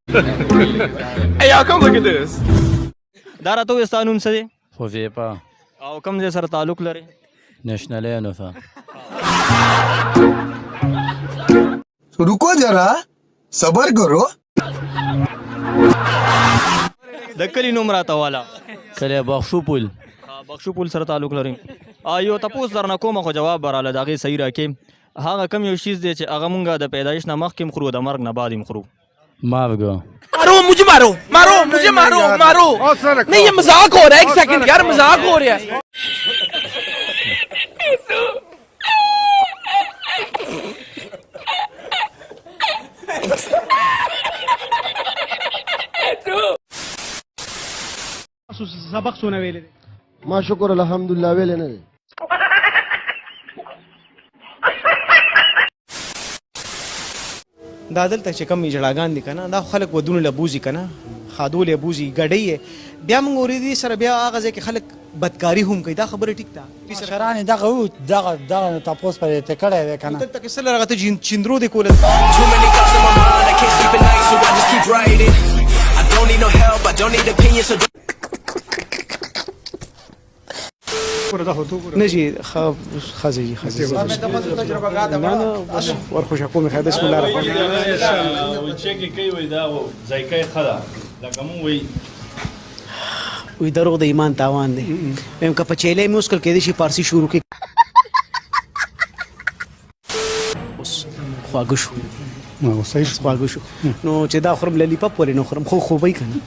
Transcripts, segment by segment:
Hey, y'all, come look at this. دا راته وایه ستا نوم څه دی حذیفه او کوم ځای سره تعلق لري نېشنلینو ته रुको जरा सबर करो د کلي نوم راته والا کلی بخشو پل بخشو پول سره تعلق لري یو تپوس درنه کومه خو جواب براله د هغې صحیح راکې هغه کم یو شیز دی چې هغه مونږ د پیدایش نه مخکې هم خورو د مرګ نه بعد هم خورو مارگو मारो मुझे मारो मारो मुझे मारो मारो नहीं ये मजाक हो रहा है एक सेकंड यार मजाक हो रहा है सबक सुने वेले ما شکر الحمدلله ویل نه دا دلته چې کم جړاګان دي کنه دا خلک ودونه لبوزي کنه خادول لبوزي غډي بیا موږ ورېدي سره بیا هغه ځکه خلک بدکاری هم کوي دا خبره ټیک ده شران دغه تاسو په ته کړه وې کنه دلته کې سره هغه ته چیندرو دی کوله Too many thoughts in my mind, I can't sleep at night, so I just keep writing. I don't need no help, I don't need opinions, so نه جی خازي نه بس ورخوشه کومه خیر بسم الله الرحمن الرحیم چېکې کوي وایي دا ذایقه یې ښه ده لکه مونږ وایي وی دروغ د ایمان تاوان دی هم که په چیلې موسکل کې دي شي فارسی شروع کې اوس خواږه شو ما صحیح خواږه شو نو چې دا خورم للی پاپ ولې نو خورم خو خوبای کنه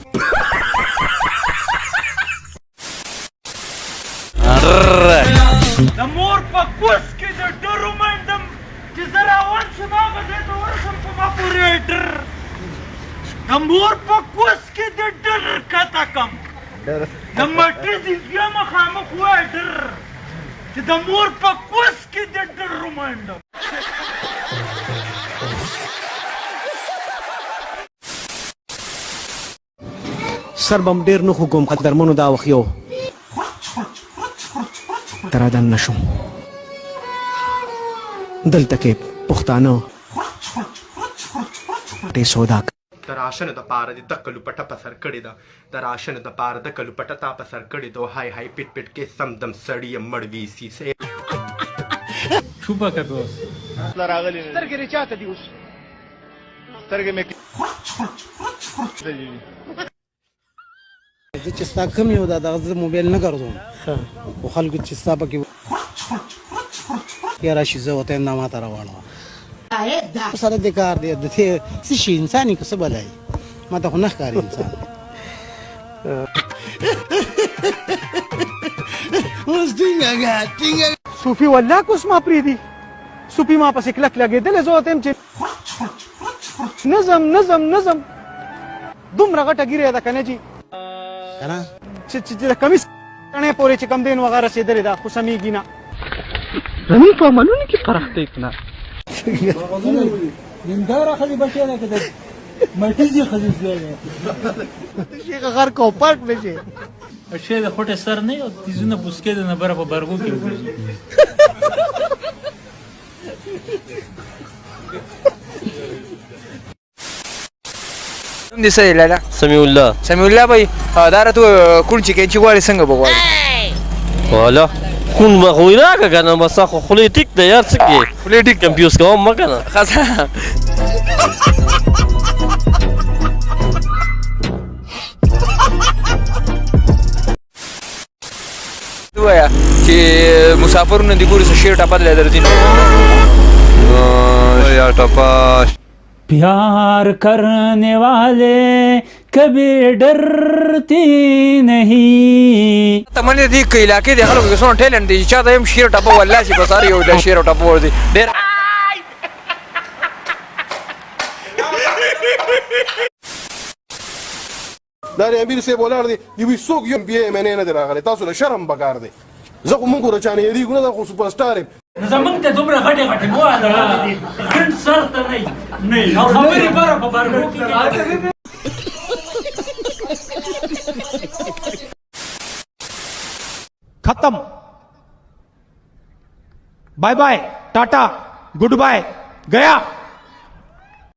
د مور په کوس کې د ډرو منډم چې زه راون شم هغه ځای ته ورسم په ما پورې ډر د مور په کوس کې د ډر کته کم د مټې زیږیا مخامخ وای ډر چې د مور په کوس کې د ډرو منډم سر بم ډیر نه حکم قدرمنو دا وخیو ترادن نشم دلته کې پښتانه ټي سودا تراشن د پاره د تکلو پټه په سر کړی دا تراشن د پاره د کلو پټه تا په سر کړی دو هاي هاي پټ پټ کې سم دم سړی مړ وی سي سه شوبه کوي اوس راغلی سترګې رچاته دی اوس سترګې مې زه چې ستا کم یو دا دغه موبایل نه ګرځوم خو خلکو چې ستا پکې یا راشي زه ورته نه ماته راوړم سره د کار دی د څه شي انساني که څه بلای ما ته خو نه ښکاري انسان اوس ټینګه صوفي والله کوس ما پریدي صوفي ما پسې کلک لګېدل زه ورته چې نظم دومره غټه ګیره ده کنه جی کنه چې د کمیس تڼۍ پورې چې کم دین وغه رسېدلې ده خو سمیږي نه زمین په عملونو کې پراخته کنه دیندار خلي بچی نه کده مټیزي خلي زیاده شیخ غر کو پټ بشي شی د خوټه سر نه او تیزونه بوسکې د نبره په برګو کې وګوري دي سي لالا سمیع الله بھائی دارا تو کون چې کې چې غواړي څنګه بغواړي والا کون مخوي راکه کنه بس خو خلی ټیک دی یار څه کې خلی ټیک کمپیوز کوم ما کنه خاصه وایا چې مسافرونه د ګوري څه شیر ټاپه درځي یا ټپا प्यार करने वाले कभी डरते नहीं تمنه دي کې علاقې د خلکو کې څونه ټیلنټ دي چې دا هم شیر ټاپه والله چې بس یو د شیر ټاپه وردي ډېر دا امیر سه بولار دی وی څوک یم بیا مې نه دراغله تاسو له شرم بګار دی زه خو مونږ رچانه یری ګونه دا خو سپر سٹار زمونږ ته دومره غټې غټې مواده ګڼ سر ته نه او خبرې بره په برګو کې खत्म bye bye tata goodbye गया